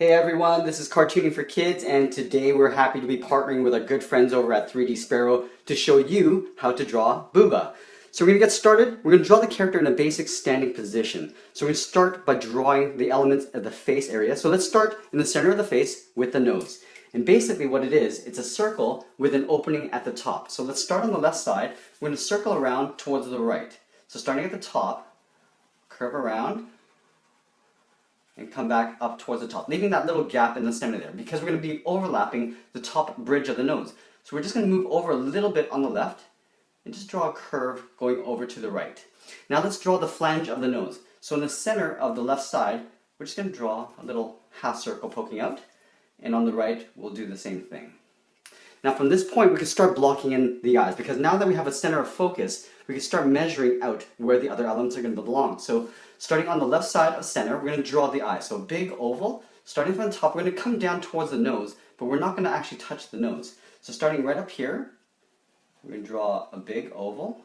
Hey everyone, this is Cartooning for Kids, and today we're happy to be partnering with our good friends over at 3D Sparrow to show you how to draw Booba. So we're going to get started. We're going to draw the character in a basic standing position. So we're going to start by drawing the elements of the face area. So let's start in the center of the face with the nose. And basically what it is, it's a circle with an opening at the top. So let's start on the left side. We're going to circle around towards the right. So starting at the top, curve around, and come back up towards the top, leaving that little gap in the center there because we're going to be overlapping the top bridge of the nose. So we're just going to move over a little bit on the left and just draw a curve going over to the right. Now let's draw the flange of the nose. So in the center of the left side, we're just going to draw a little half circle poking out, and on the right we'll do the same thing. Now from this point we can start blocking in the eyes, because now that we have a center of focus, we can start measuring out where the other elements are going to belong. So starting on the left side of center, we're going to draw the eye. So a big oval. Starting from the top, we're going to come down towards the nose, but we're not going to actually touch the nose. So starting right up here, we're going to draw a big oval,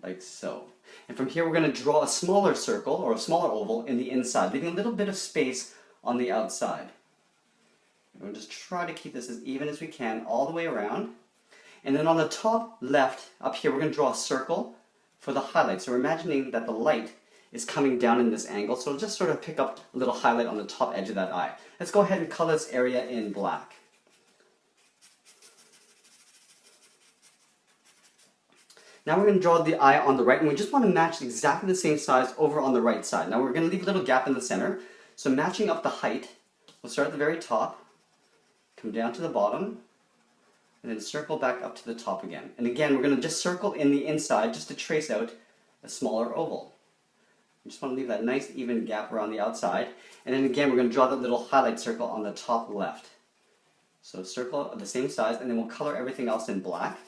like so. And from here, we're going to draw a smaller circle, or a smaller oval, in the inside, leaving a little bit of space on the outside. We'll just try to keep this as even as we can all the way around. And then on the top left, up here, we're going to draw a circle for the highlight. So we're imagining that the light is coming down in this angle, so it'll just sort of pick up a little highlight on the top edge of that eye. Let's go ahead and color this area in black. Now we're going to draw the eye on the right, and we just want to match exactly the same size over on the right side. Now we're going to leave a little gap in the center, so matching up the height, we'll start at the very top, come down to the bottom, and then circle back up to the top again. And again, we're going to just circle in the inside just to trace out a smaller oval. We just want to leave that nice even gap around the outside. And then again, we're going to draw that little highlight circle on the top left. So circle of the same size, and then we'll color everything else in black.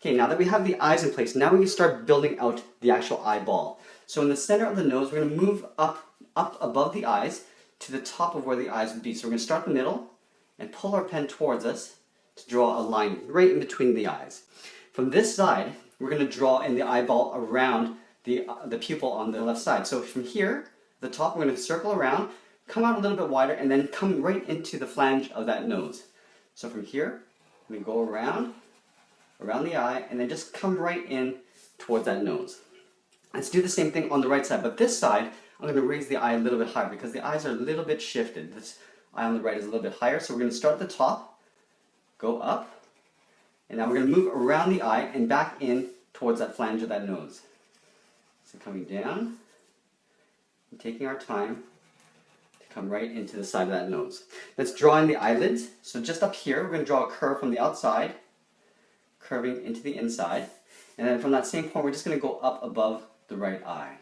Okay, now that we have the eyes in place, now we can start building out the actual eyeball. So in the center of the nose, we're going to move up above the eyes to the top of where the eyes would be. So we're going to start in the middle and pull our pen towards us to draw a line right in between the eyes. From this side, we're going to draw in the eyeball around the pupil on the left side. So from here, the top, we're going to circle around, come out a little bit wider, and then come right into the flange of that nose. So from here, we go around the eye, and then just come right in towards that nose. Let's do the same thing on the right side, but this side, I'm going to raise the eye a little bit higher because the eyes are a little bit shifted. This eye on the right is a little bit higher, so we're going to start at the top, go up, and now we're going to move around the eye and back in towards that flange of that nose. So coming down, and taking our time to come right into the side of that nose. Let's draw in the eyelids. So just up here, we're going to draw a curve from the outside, curving into the inside, and then from that same point, we're just going to go up above the right eye.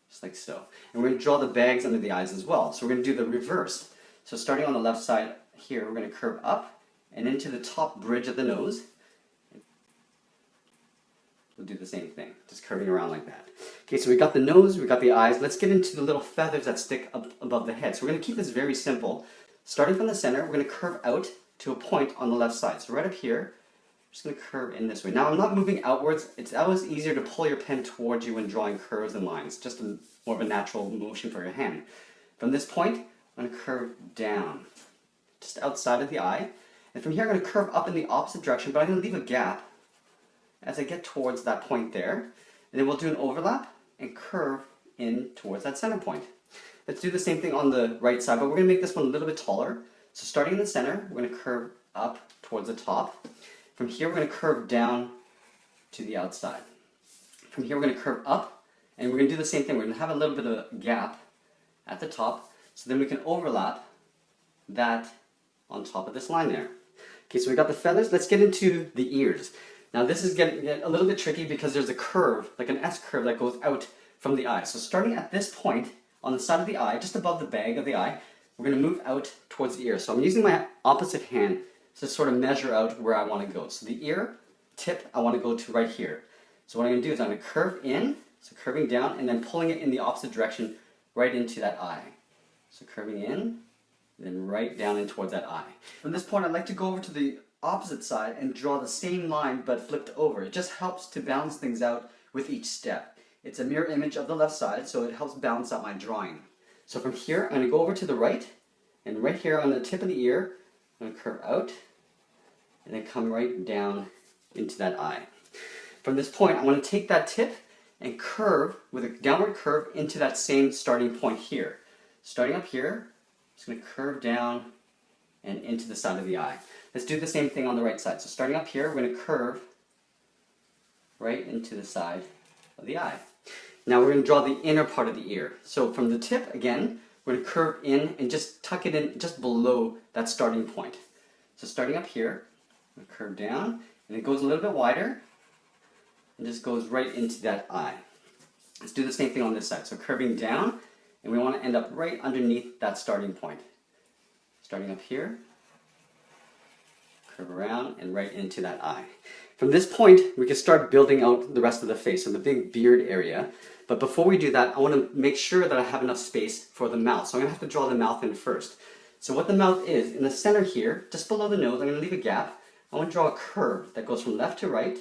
Just like so. And we're going to draw the bags under the eyes as well. So we're going to do the reverse. So starting on the left side here, we're going to curve up and into the top bridge of the nose. We'll do the same thing, just curving around like that. Okay, so we got the nose, we got the eyes. Let's get into the little feathers that stick up above the head. So we're going to keep this very simple. Starting from the center, we're going to curve out to a point on the left side. So right up here, just going to curve in this way. Now I'm not moving outwards. It's always easier to pull your pen towards you when drawing curves and lines. Just more of a natural motion for your hand. From this point, I'm going to curve down, just outside of the eye. And from here I'm going to curve up in the opposite direction, but I'm going to leave a gap as I get towards that point there. And then we'll do an overlap and curve in towards that center point. Let's do the same thing on the right side, but we're going to make this one a little bit taller. So starting in the center, we're going to curve up towards the top. From here, we're going to curve down to the outside. From here, we're going to curve up, and we're going to do the same thing. We're going to have a little bit of a gap at the top, so then we can overlap that on top of this line there. Okay, so we got the feathers. Let's get into the ears. Now, this is getting a little bit tricky because there's a curve, like an S curve, that goes out from the eye. So starting at this point on the side of the eye, just above the bag of the eye, we're going to move out towards the ear. So I'm using my opposite hand to sort of measure out where I want to go. So the ear tip, I want to go to right here. So what I'm going to do is I'm going to curve in, so curving down, and then pulling it in the opposite direction right into that eye. So curving in, and then right down in towards that eye. From this point, I'd like to go over to the opposite side and draw the same line but flipped over. It just helps to balance things out with each step. It's a mirror image of the left side, so it helps balance out my drawing. So from here, I'm going to go over to the right, and right here on the tip of the ear, I'm going to curve out, and then come right down into that eye. From this point, I want to take that tip and curve with a downward curve into that same starting point here. Starting up here, I'm just going to curve down and into the side of the eye. Let's do the same thing on the right side. So starting up here, we're going to curve right into the side of the eye. Now we're going to draw the inner part of the ear. So from the tip, again, we're going to curve in and just tuck it in just below that starting point. So starting up here, I'm going to curve down, and it goes a little bit wider, and just goes right into that eye. Let's do the same thing on this side. So curving down, and we want to end up right underneath that starting point. Starting up here, curve around, and right into that eye. From this point, we can start building out the rest of the face, so the big beard area. But before we do that, I want to make sure that I have enough space for the mouth. So I'm going to have to draw the mouth in first. So what the mouth is, in the center here, just below the nose, I'm going to leave a gap. I want to draw a curve that goes from left to right.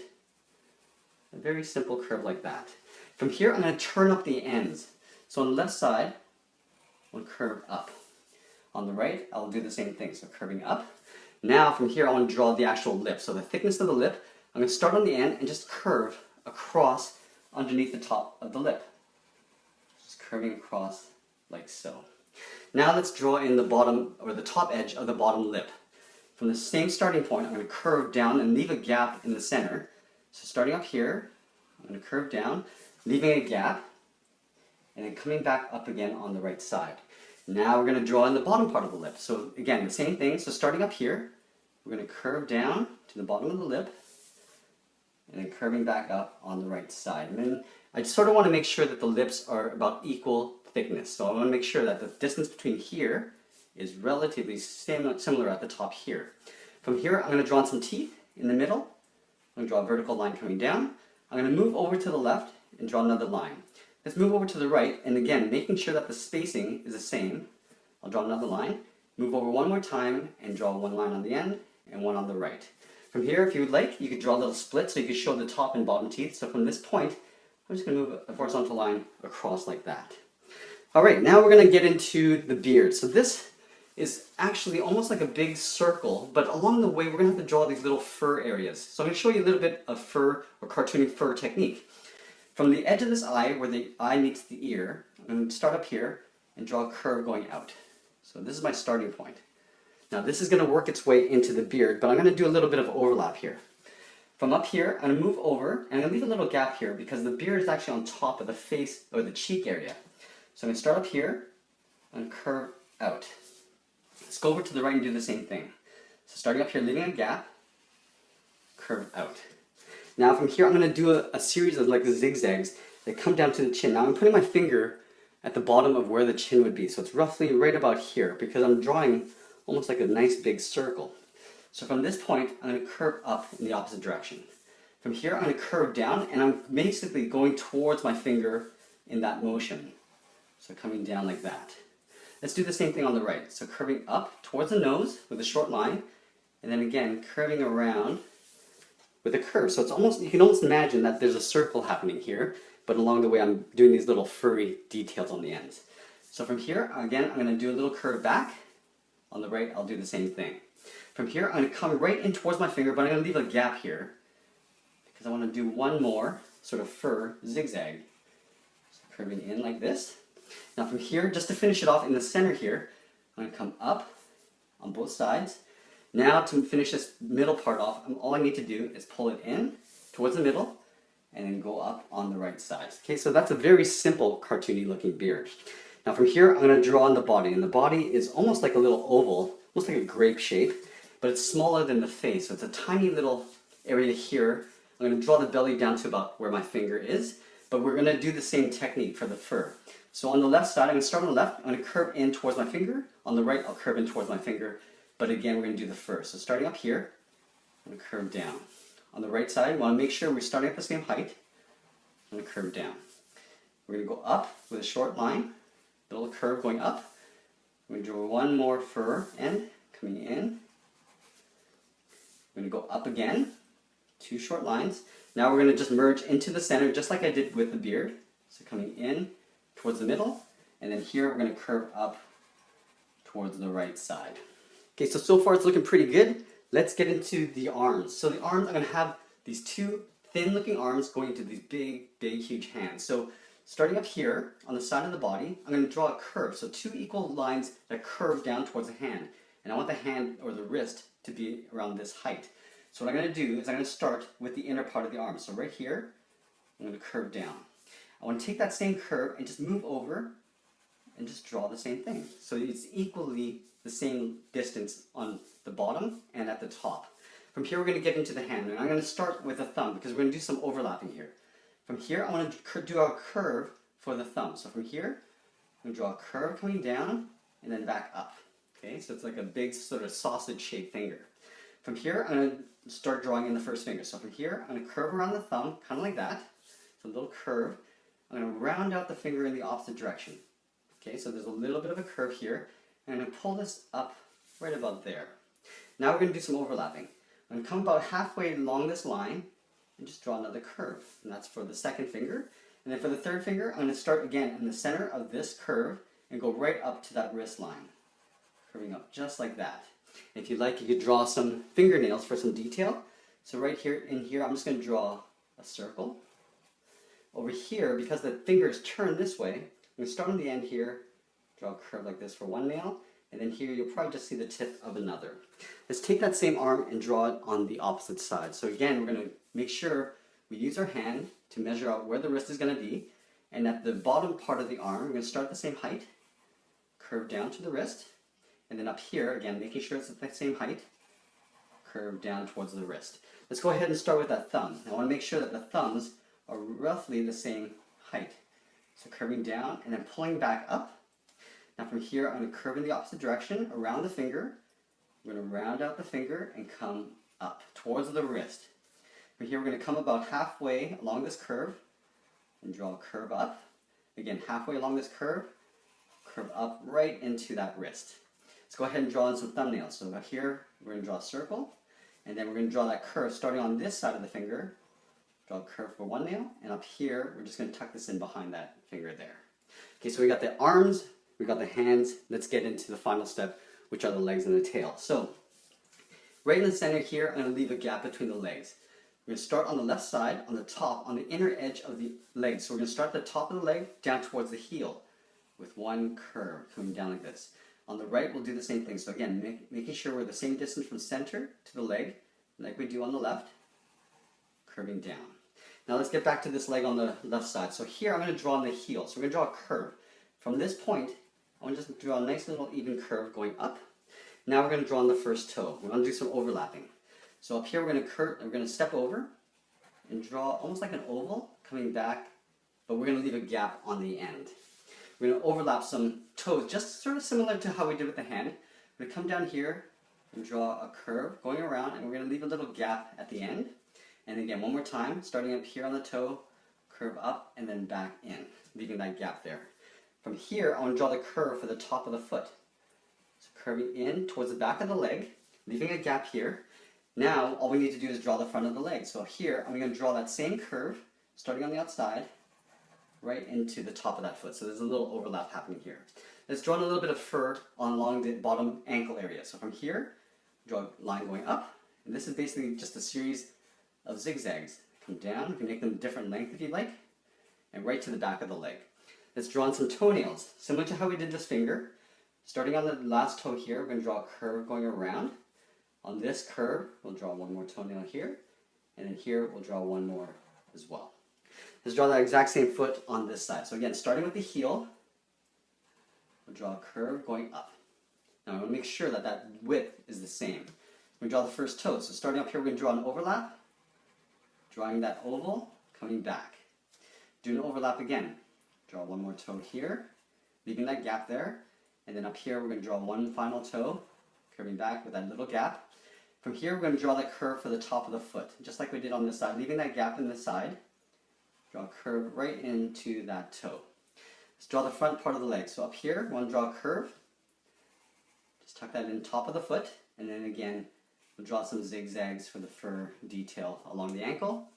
A very simple curve like that. From here, I'm going to turn up the ends. So on the left side, I want to curve up. On the right, I'll do the same thing, so curving up. Now from here, I want to draw the actual lip. So the thickness of the lip, I'm going to start on the end and just curve across underneath the top of the lip. Just curving across like so. Now let's draw in the bottom, or the top edge of the bottom lip. From the same starting point, I'm going to curve down and leave a gap in the center. So starting up here, I'm going to curve down, leaving a gap, and then coming back up again on the right side. Now we're going to draw in the bottom part of the lip. So again, the same thing. So starting up here, we're going to curve down to the bottom of the lip, and then curving back up on the right side. And then I sort of want to make sure that the lips are about equal thickness. So I want to make sure that the distance between here is relatively similar at the top here. From here, I'm going to draw in some teeth in the middle. I'm going to draw a vertical line coming down. I'm going to move over to the left and draw another line. Let's move over to the right, and again, making sure that the spacing is the same. I'll draw another line, move over one more time, and draw one line on the end and one on the right. From here, if you would like, you could draw a little split so you could show the top and bottom teeth. So from this point, I'm just going to move a horizontal line across like that. All right, now we're going to get into the beard. So this is actually almost like a big circle, but along the way, we're going to have to draw these little fur areas. So I'm going to show you a little bit of fur or cartooning fur technique. From the edge of this eye, where the eye meets the ear, I'm going to start up here and draw a curve going out. So this is my starting point. Now this is going to work its way into the beard, but I'm going to do a little bit of overlap here. From up here, I'm going to move over, and I'm going to leave a little gap here because the beard is actually on top of the face or the cheek area. So I'm going to start up here and curve out. Let's go over to the right and do the same thing. So starting up here, leaving a gap, curve out. Now from here, I'm going to do a series of like zigzags that come down to the chin. Now I'm putting my finger at the bottom of where the chin would be. So it's roughly right about here because I'm drawing almost like a nice big circle. So from this point, I'm going to curve up in the opposite direction. From here, I'm going to curve down, and I'm basically going towards my finger in that motion. So coming down like that. Let's do the same thing on the right. So curving up towards the nose with a short line, and then again curving around with a curve. So it's almost, you can almost imagine that there's a circle happening here, but along the way I'm doing these little furry details on the ends. So from here, again, I'm going to do a little curve back. On the right, I'll do the same thing. From here, I'm going to come right in towards my finger, but I'm going to leave a gap here because I want to do one more sort of fur zigzag. So curving in like this. Now from here, just to finish it off in the center here, I'm going to come up on both sides. Now to finish this middle part off, all I need to do is pull it in towards the middle and then go up on the right side. Okay, so that's a very simple cartoony looking beard. Now from here, I'm going to draw on the body, and the body is almost like a little oval, almost like a grape shape, but it's smaller than the face, so it's a tiny little area here. I'm going to draw the belly down to about where my finger is, but we're going to do the same technique for the fur. So on the left side, I'm going to start on the left, I'm going to curve in towards my finger. On the right, I'll curve in towards my finger, but again, we're going to do the fur. So starting up here, I'm going to curve down. On the right side, we want to make sure we're starting at the same height. I'm going to curve down. We're going to go up with a short line. Little curve going up. We're going to draw one more fur end coming in. I'm going to go up again, 2 short lines. Now we're going to just merge into the center just like I did with the beard. So coming in towards the middle, and then here we're going to curve up towards the right side. Okay, so far it's looking pretty good. Let's get into the arms. So the arms, I'm going to have these 2 thin looking arms going into these big, huge hands. So starting up here on the side of the body, I'm going to draw a curve. So 2 equal lines that curve down towards the hand. And I want the hand or the wrist to be around this height. So what I'm going to do is I'm going to start with the inner part of the arm. So right here, I'm going to curve down. I want to take that same curve and just move over and just draw the same thing. So it's equally the same distance on the bottom and at the top. From here we're going to get into the hand, and I'm going to start with the thumb because we're going to do some overlapping here. From here I want to do a curve for the thumb. So from here I'm going to draw a curve coming down and then back up. Okay, so it's like a big sort of sausage shaped finger. From here I'm going to start drawing in the first finger. So from here I'm going to curve around the thumb, kind of like that. So a little curve. I'm going to round out the finger in the opposite direction. Okay, so there's a little bit of a curve here. And I'm going to pull this up right about there. Now we're going to do some overlapping. I'm going to come about halfway along this line and just draw another curve. And that's for the second finger. And then for the third finger, I'm going to start again in the center of this curve and go right up to that wrist line. Curving up just like that. If you'd like, you could draw some fingernails for some detail. So right here, in here, I'm just going to draw a circle. Over here, because the fingers turn this way, I'm going to start on the end here, draw a curve like this for one nail, and then here you'll probably just see the tip of another. Let's take that same arm and draw it on the opposite side. So again, we're going to make sure we use our hand to measure out where the wrist is going to be, and at the bottom part of the arm, we're going to start at the same height, curve down to the wrist, and then up here, again, making sure it's at the same height, curve down towards the wrist. Let's go ahead and start with that thumb. I want to make sure that the thumbs are roughly the same height. So curving down and then pulling back up. Now from here, I'm going to curve in the opposite direction around the finger. I'm going to round out the finger and come up towards the wrist. From here, we're going to come about halfway along this curve and draw a curve up. Again, halfway along this curve up right into that wrist. Let's go ahead and draw in some thumbnails. So about here, we're going to draw a circle, and then we're going to draw that curve starting on this side of the finger. Draw a curve for one nail, and up here, we're just going to tuck this in behind that finger there. Okay, so we got the arms, we got the hands. Let's get into the final step, which are the legs and the tail. So, right in the center here, I'm going to leave a gap between the legs. We're going to start on the left side, on the top, on the inner edge of the leg. So we're going to start at the top of the leg, down towards the heel, with one curve coming down like this. On the right, we'll do the same thing. So again, making sure we're the same distance from center to the leg, like we do on the left, curving down. Now let's get back to this leg on the left side. So here I'm going to draw on the heel. So we're going to draw a curve. From this point, I want to just draw a nice little even curve going up. Now we're going to draw on the first toe. We're going to do some overlapping. So up here we're going to step over and draw almost like an oval coming back, but we're going to leave a gap on the end. We're going to overlap some toes, just sort of similar to how we did with the hand. We're going to come down here and draw a curve going around, and we're going to leave a little gap at the end. And again, one more time, starting up here on the toe, curve up and then back in, leaving that gap there. From here, I want to draw the curve for the top of the foot. So curving in towards the back of the leg, leaving a gap here. Now, all we need to do is draw the front of the leg. So here, I'm going to draw that same curve, starting on the outside, right into the top of that foot. So there's a little overlap happening here. Let's draw in a little bit of fur along the bottom ankle area. So from here, draw a line going up. And this is basically just a series of zigzags. Come down, you can make them different length if you like, and right to the back of the leg. Let's draw in some toenails, similar to how we did this finger. Starting on the last toe here, we're going to draw a curve going around. On this curve, we'll draw one more toenail here, and then here we'll draw one more as well. Let's draw that exact same foot on this side. So again, starting with the heel, we'll draw a curve going up. Now I want to make sure that that width is the same. We're going to draw the first toe. So starting up here, we're going to draw an overlap. Drawing that oval, coming back. Do an overlap again. Draw one more toe here, leaving that gap there. And then up here, we're going to draw one final toe, curving back with that little gap. From here, we're going to draw that curve for the top of the foot, just like we did on this side, leaving that gap in the side. Draw a curve right into that toe. Let's draw the front part of the leg. So up here, we want to draw a curve. Just tuck that in top of the foot, and then again, We'll draw some zigzags for the fur detail along the ankle.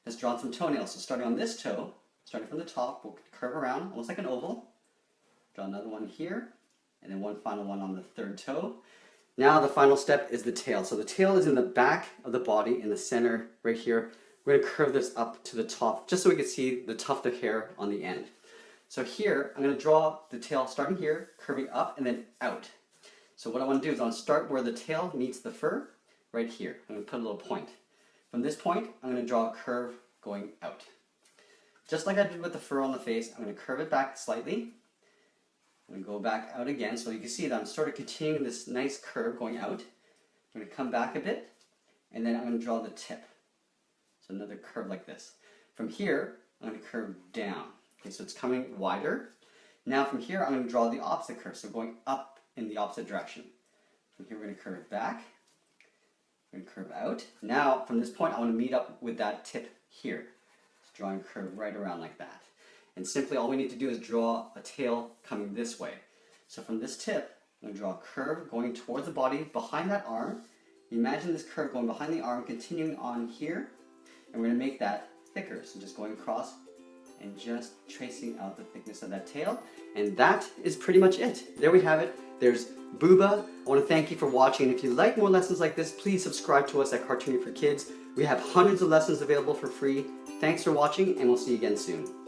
Let's draw some toenails. So starting on this toe, starting from the top, we'll curve around, almost like an oval. Draw another one here, and then one final one on the third toe. Now the final step is the tail. So the tail is in the back of the body, in the center, right here. We're going to curve this up to the top, just so we can see the tuft of hair on the end. So here, I'm going to draw the tail starting here, curving up and then out. So what I want to do is I want to start where the tail meets the fur, right here. I'm going to put a little point. From this point, I'm going to draw a curve going out. Just like I did with the fur on the face, I'm going to curve it back slightly. I'm going to go back out again, so you can see that I'm sort of continuing this nice curve going out. I'm going to come back a bit, and then I'm going to draw the tip. So another curve like this. From here, I'm going to curve down. Okay, so it's coming wider. Now from here, I'm going to draw the opposite curve, so going up in the opposite direction. From here, we're going to curve back. We're going to curve out. Now, from this point, I want to meet up with that tip here. So drawing a curve right around like that. And simply, all we need to do is draw a tail coming this way. So from this tip, I'm going to draw a curve going towards the body, behind that arm. Imagine this curve going behind the arm, continuing on here. And we're going to make that thicker. So just going across and just tracing out the thickness of that tail. And that is pretty much it. There we have it. There's Booba. I want to thank you for watching. If you like more lessons like this, please subscribe to us at Cartooning for Kids. We have hundreds of lessons available for free. Thanks for watching, and we'll see you again soon.